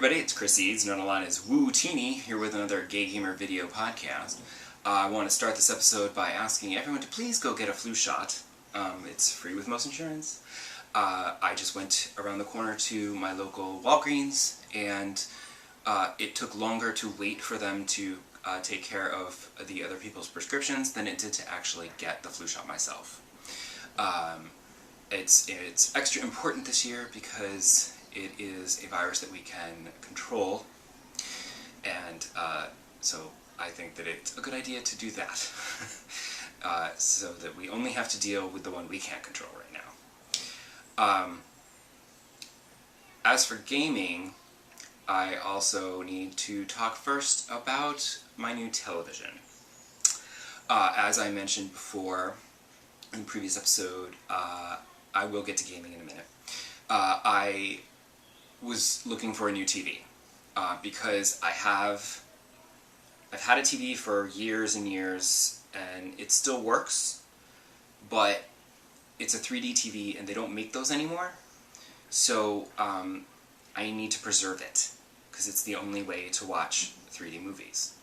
everybody, it's Chris Eads, known online as Wootini, here with another Gay Gamer video podcast. I want to start this episode by asking everyone to please go get a flu shot. It's free with most insurance. I just went around the corner to my local Walgreens, and it took longer to wait for them to take care of the other people's prescriptions than it did to actually get the flu shot myself. It's extra important this year because it is a virus that we can control, and so I think that it's a good idea to do that, so that we only have to deal with the one we can't control right now. As for gaming, I also need to talk first about my new television. As I mentioned before in the previous episode, I will get to gaming in a minute. I was looking for a new TV because I've had a TV for years and years, and it still works, but it's a 3D TV and they don't make those anymore, so I need to preserve it because it's the only way to watch 3D movies,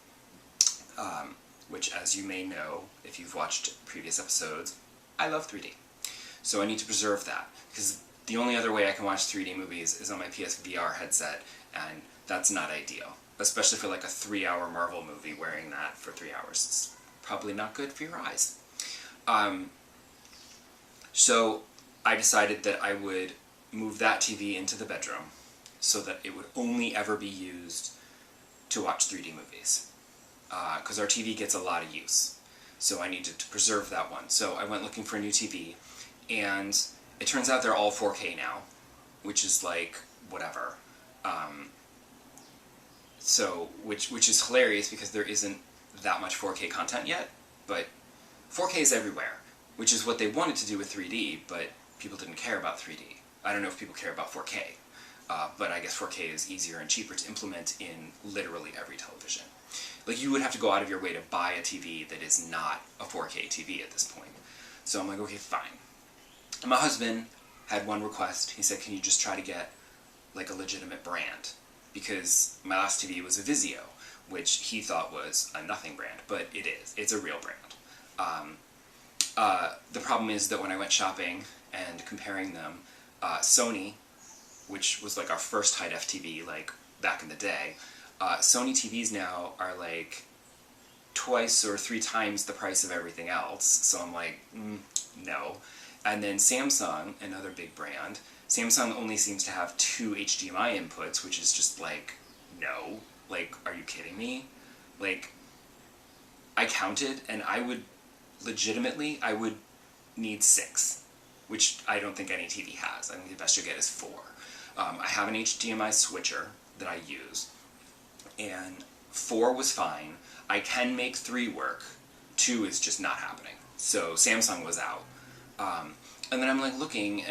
which, as you may know if you've watched previous episodes, I love 3D. So I need to preserve that, because the only other way I can watch 3D movies is on my PSVR headset, and that's not ideal. Especially for like a 3-hour Marvel movie, wearing that for 3 hours. It's probably not good for your eyes. So I decided that I would move that TV into the bedroom so that it would only ever be used to watch 3D movies. Because our TV gets a lot of use. So I needed to preserve that one. So I went looking for a new TV, and it turns out they're all 4K now, which is like, whatever. Which is hilarious because there isn't that much 4K content yet, but 4K is everywhere, which is what they wanted to do with 3D, but people didn't care about 3D. I don't know if people care about 4K, but I guess 4K is easier and cheaper to implement in literally every television. Like, you would have to go out of your way to buy a TV that is not a 4K TV at this point. So I'm like, okay, fine. And my husband had one request. He said, can you just try to get like a legitimate brand? Because my last TV was a Vizio, which he thought was a nothing brand, but it is. It's a real brand. The problem is that when I went shopping and comparing them, Sony, which was like our first high-def TV, like back in the day, Sony TVs now are like twice or 3 times the price of everything else, so I'm like, no. And then Samsung, another big brand, Samsung only seems to have 2 HDMI inputs, which is just like, no. Like, are you kidding me? Like, I counted, and I would need 6, which I don't think any TV has. I think the best you get is 4. I have an HDMI switcher that I use, and 4 was fine. I can make 3 work. 2 is just not happening. So Samsung was out. And then I'm like looking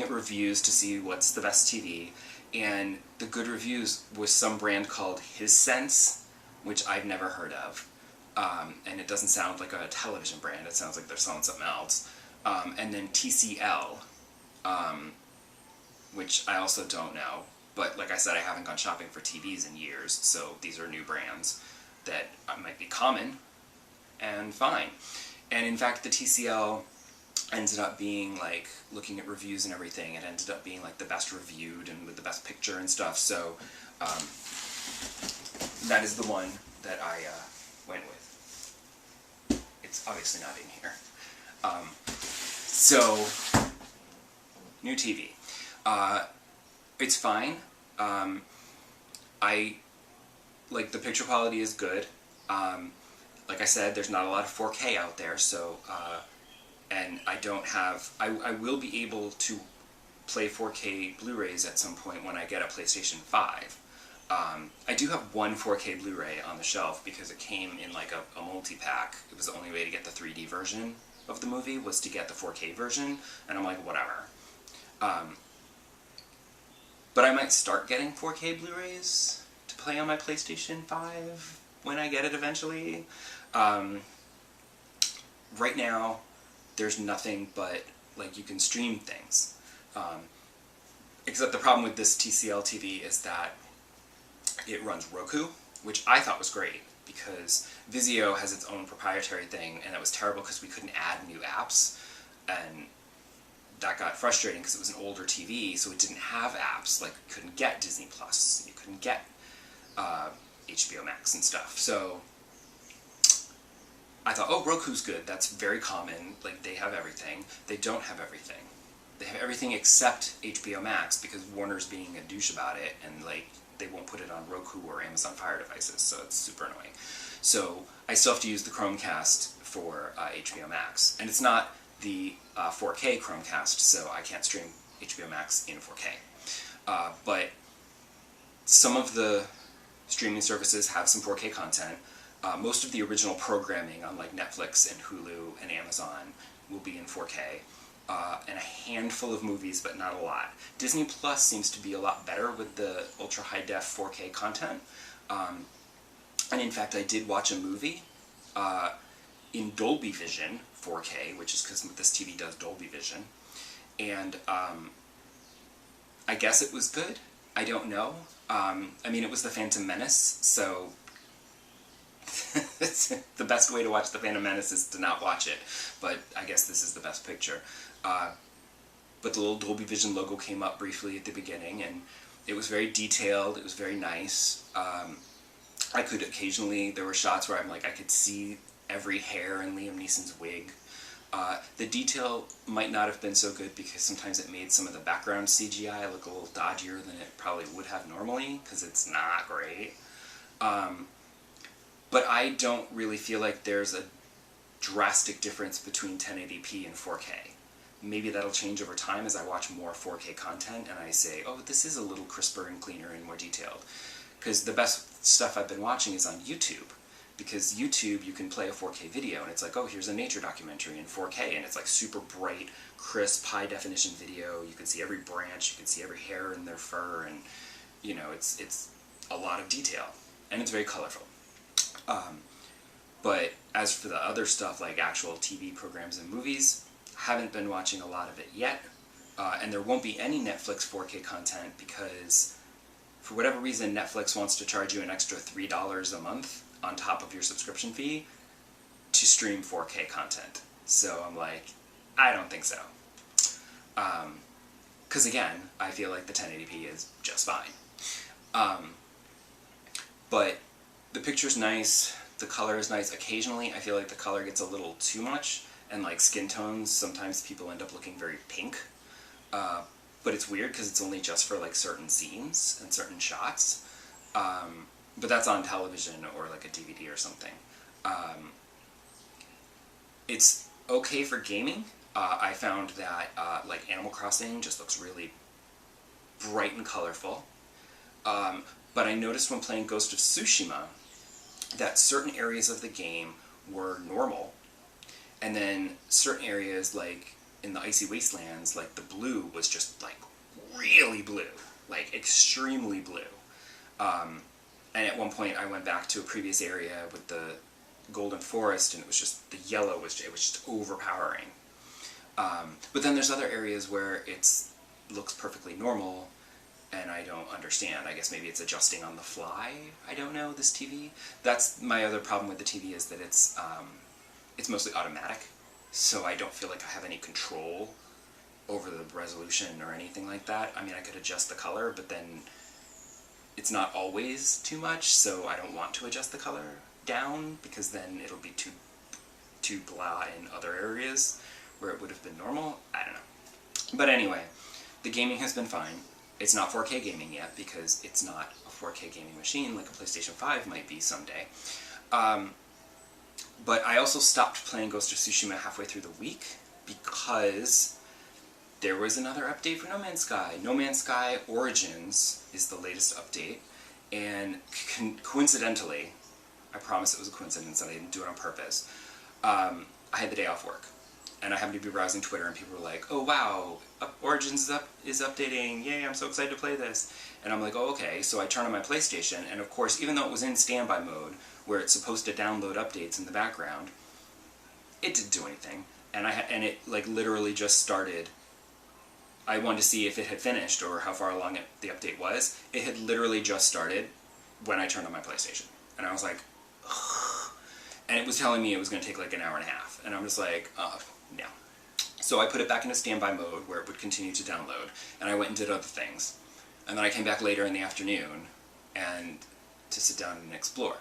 at reviews to see what's the best TV, and the good reviews was some brand called Hisense, which I've never heard of, and it doesn't sound like a television brand, it sounds like they're selling something else, and then TCL, which I also don't know, but like I said, I haven't gone shopping for TVs in years, so these are new brands that might be common and fine. And in fact, the TCL ended up being, like, looking at reviews and everything, it ended up being like the best reviewed and with the best picture and stuff, so that is the one that I went with. It's obviously not in here. So, new TV. It's fine. Like, the picture quality is good. Like I said, there's not a lot of 4K out there, so, and I will be able to play 4K Blu-rays at some point when I get a PlayStation 5. I do have one 4K Blu-ray on the shelf because it came in like a multi-pack. It was the only way to get the 3D version of the movie, was to get the 4K version, and I'm like, whatever. But I might start getting 4K Blu-rays to play on my PlayStation 5 when I get it eventually. Right now, there's nothing but, like, you can stream things. Except the problem with this TCL TV is that it runs Roku, which I thought was great, because Vizio has its own proprietary thing, and that was terrible because we couldn't add new apps, and that got frustrating because it was an older TV, so it didn't have apps. Like, you couldn't get Disney Plus, you couldn't get HBO Max and stuff. So I thought, oh, Roku's good, that's very common, like, they have everything. They don't have everything. They have everything except HBO Max, because Warner's being a douche about it, and, like, they won't put it on Roku or Amazon Fire devices, so it's super annoying. So I still have to use the Chromecast for HBO Max, and it's not the 4K Chromecast, so I can't stream HBO Max in 4K. But some of the streaming services have some 4K content. Most of the original programming on like Netflix and Hulu and Amazon will be in 4K. And a handful of movies, but not a lot. Disney Plus seems to be a lot better with the ultra high def 4K content. And in fact, I did watch a movie in Dolby Vision 4K, which is because this TV does Dolby Vision. And I guess it was good. I don't know. I mean, it was The Phantom Menace, so the best way to watch The Phantom Menace is to not watch it. But I guess this is the best picture. But the little Dolby Vision logo came up briefly at the beginning, and it was very detailed, it was very nice. I could occasionally, there were shots where I'm like, I could see every hair in Liam Neeson's wig. The detail might not have been so good because sometimes it made some of the background CGI look a little dodgier than it probably would have normally, because it's not great. But I don't really feel like there's a drastic difference between 1080p and 4K. Maybe that'll change over time as I watch more 4K content and I say, oh, this is a little crisper and cleaner and more detailed. Because the best stuff I've been watching is on YouTube. Because YouTube, you can play a 4K video and it's like, oh, here's a nature documentary in 4K, and it's like super bright, crisp, high definition video. You can see every branch, you can see every hair in their fur, and you know, it's a lot of detail. And it's very colorful. But as for the other stuff, like actual TV programs and movies, haven't been watching a lot of it yet, and there won't be any Netflix 4K content because, for whatever reason, Netflix wants to charge you an extra $3 a month on top of your subscription fee to stream 4K content. So I'm like, I don't think so. Because again, I feel like the 1080p is just fine. But the picture's nice, the color is nice. Occasionally I feel like the color gets a little too much, and like skin tones, sometimes people end up looking very pink. But it's weird because it's only just for like certain scenes and certain shots. But that's on television or like a DVD or something. It's okay for gaming. I found that like Animal Crossing just looks really bright and colorful. But I noticed when playing Ghost of Tsushima that certain areas of the game were normal, and then certain areas, like in the Icy Wastelands, like the blue was just like really blue, like extremely blue. And at one point I went back to a previous area with the Golden Forest, and it was just, the yellow it was just overpowering. But then there's other areas where it's looks perfectly normal, and I don't understand. I guess maybe it's adjusting on the fly. I don't know, this TV. That's my other problem with the TV, is that it's mostly automatic, so I don't feel like I have any control over the resolution or anything like that. I mean, I could adjust the color, but then it's not always too much, so I don't want to adjust the color down, because then it'll be too blah in other areas where it would have been normal. I don't know. But anyway, the gaming has been fine. It's not 4K gaming yet, because it's not a 4K gaming machine like a PlayStation 5 might be someday. But I also stopped playing Ghost of Tsushima halfway through the week because there was another update for No Man's Sky. No Man's Sky Origins is the latest update, and coincidentally, I promise it was a coincidence and I didn't do it on purpose, I had the day off work. And I happened to be browsing Twitter, and people were like, oh wow, Origins is updating, yay, I'm so excited to play this. And I'm like, oh okay, so I turn on my PlayStation, and of course, even though it was in standby mode, where it's supposed to download updates in the background, it didn't do anything. And it like literally just started I wanted to see if it had finished or how far along the update was. It had literally just started when I turned on my PlayStation. And I was like, ugh. And it was telling me it was going to take like an hour and a half. And I'm just like, no. So I put it back into standby mode where it would continue to download. And I went and did other things. And then I came back later in the afternoon and to sit down and explore.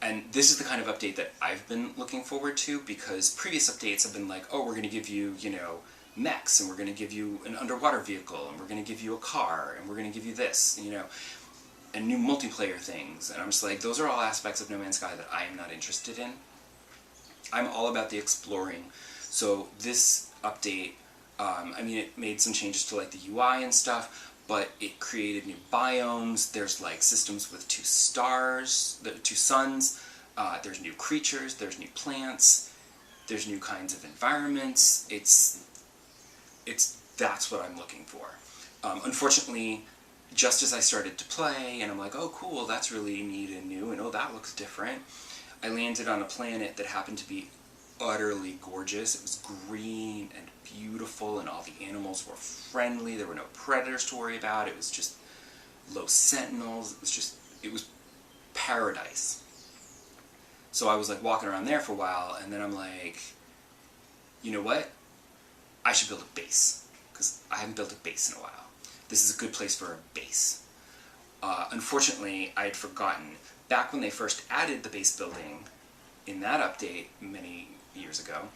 And this is the kind of update that I've been looking forward to, because previous updates have been like, oh, we're going to give you, you know, mechs, and we're going to give you an underwater vehicle, and we're going to give you a car, and we're going to give you this, you know, and new multiplayer things. And I'm just like, those are all aspects of No Man's Sky that I am not interested in. I'm all about the exploring. So this update, I mean, it made some changes to like the UI and stuff, but it created new biomes. There's like systems with 2 stars, 2 suns. There's new creatures. There's new plants. There's new kinds of environments. That's what I'm looking for. Unfortunately, just as I started to play, and I'm like, oh cool, that's really neat and new, and oh, that looks different, I landed on a planet that happened to be utterly gorgeous. It was green and beautiful, and all the animals were friendly. There were no predators to worry about. It was just low sentinels. It was paradise. So I was like walking around there for a while, and then I'm like, you know what? I should build a base, because I haven't built a base in a while. This is a good place for a base. Unfortunately, I had forgotten. Back when they first added the base building in that update many years ago,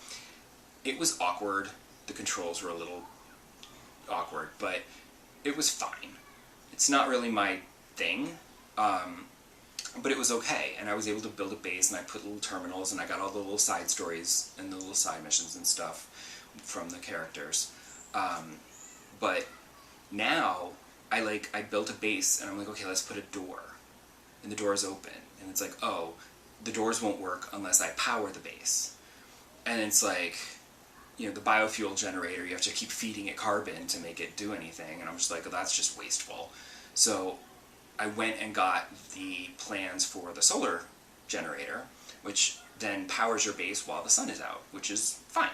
it was awkward. The controls were a little awkward, but it was fine. It's not really my thing, but it was okay, and I was able to build a base, and I put little terminals, and I got all the little side stories and the little side missions and stuff from the characters. But now, I built a base, and I'm like, okay, let's put a door. And the door is open. And it's like, oh, the doors won't work unless I power the base. And it's like, you know, the biofuel generator, you have to keep feeding it carbon to make it do anything. And I'm just like, oh, that's just wasteful. So I went and got the plans for the solar generator, which then powers your base while the sun is out, which is fine.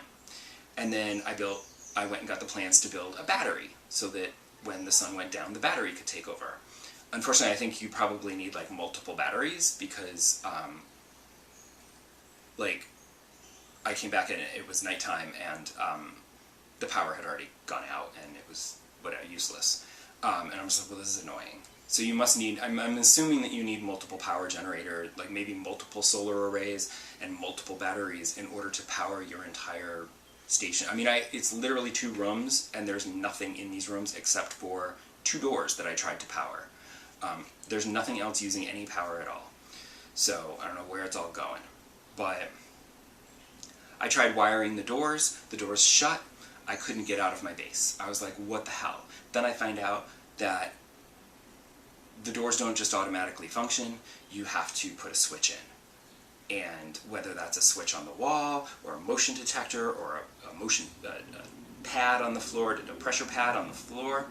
And then I went and got the plans to build a battery, so that when the sun went down, the battery could take over. Unfortunately, I think you probably need like multiple batteries, because like I came back and it was nighttime, and the power had already gone out, and it was useless. And I'm just like, well, this is annoying. So you must need, I'm assuming that you need multiple power generators, like maybe multiple solar arrays and multiple batteries in order to power your entire station. I mean, it's literally 2 rooms, and there's nothing in these rooms except for 2 doors that I tried to power. There's nothing else using any power at all. So I don't know where it's all going. But I tried wiring the doors shut, I couldn't get out of my base. I was like, what the hell? Then I find out that the doors don't just automatically function, you have to put a switch in. And whether that's a switch on the wall, or a motion detector, or a motion pad on the floor, a pressure pad on the floor.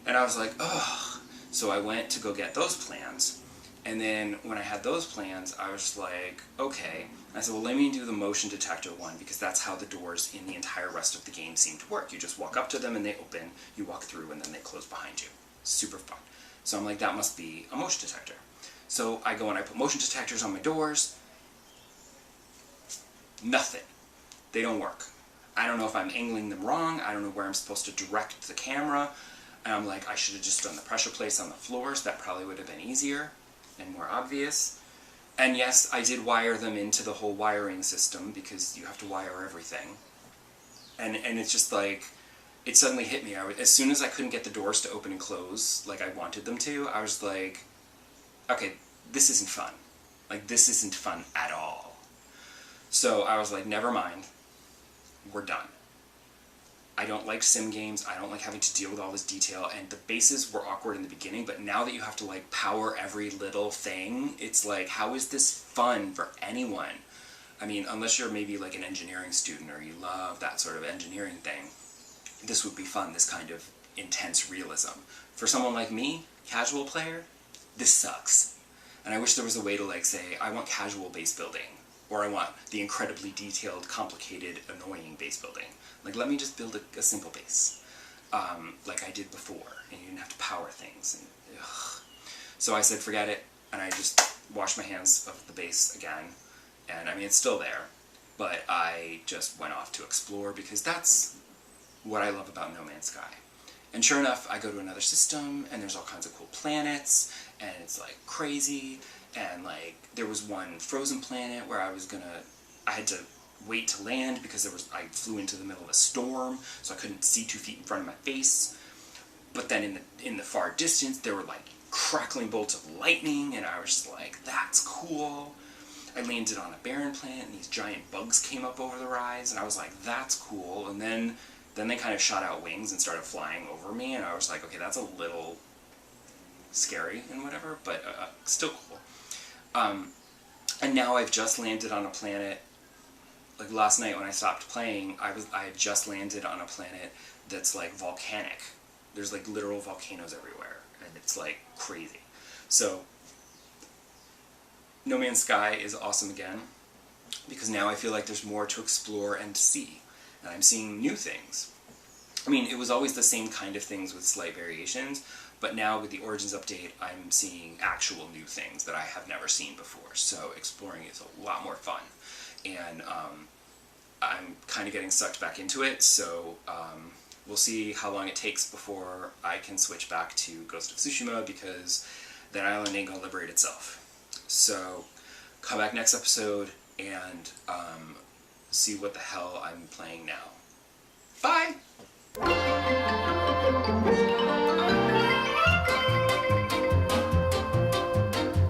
And I was like, ugh. So I went to go get those plans. And then when I had those plans, I was like, okay. And I said, well, let me do the motion detector one, because that's how the doors in the entire rest of the game seem to work. You just walk up to them and they open, you walk through, and then they close behind you. Super fun. So I'm like, that must be a motion detector. So I go and I put motion detectors on my doors. Nothing. They don't work. I don't know if I'm angling them wrong. I don't know where I'm supposed to direct the camera. And I'm like, I should have just done the pressure plates on the floors. That probably would have been easier and more obvious. And yes, I did wire them into the whole wiring system, because you have to wire everything. And it's just like, it suddenly hit me. As soon as I couldn't get the doors to open and close like I wanted them to, I was like, okay, this isn't fun. Like, this isn't fun at all. So I was like, never mind. We're done. I don't like sim games. I don't like having to deal with all this detail, and the bases were awkward in the beginning, but now that you have to like power every little thing, it's like, how is this fun for anyone? I mean, unless you're maybe like an engineering student or you love that sort of engineering thing, this would be fun, this kind of intense realism. For someone like me, casual player, this sucks. And I wish there was a way to like say, I want casual base building. or I want the incredibly detailed, complicated, annoying base building. Like, let me just build a simple base, like I did before, and you didn't have to power things. And, ugh. So I said, forget it, and I just washed my hands of the base again, and I mean, it's still there, but I just went off to explore, because that's what I love about No Man's Sky. And sure enough, I go to another system, and there's all kinds of cool planets, and it's like crazy, and like there was one frozen planet where I had to wait to land because I flew into the middle of a storm, so I couldn't see 2 feet in front of my face. But then in the far distance, there were like crackling bolts of lightning, and I was just like, that's cool. I landed on a barren planet, and these giant bugs came up over the rise, and I was like, that's cool. And then they kind of shot out wings and started flying over me, and I was like, okay, that's a little scary and whatever, but still cool. And now I've just landed on a planet. Like last night when I stopped playing, I had just landed on a planet that's like volcanic. There's like literal volcanoes everywhere, and it's like crazy. So No Man's Sky is awesome again, because now I feel like there's more to explore and to see. And I'm seeing new things. I mean, it was always the same kind of things with slight variations, but now with the Origins update, I'm seeing actual new things that I have never seen before. So exploring is a lot more fun. And I'm kind of getting sucked back into it, so we'll see how long it takes before I can switch back to Ghost of Tsushima, because that island ain't gonna liberate itself. So come back next episode and see what the hell I'm playing now. Bye!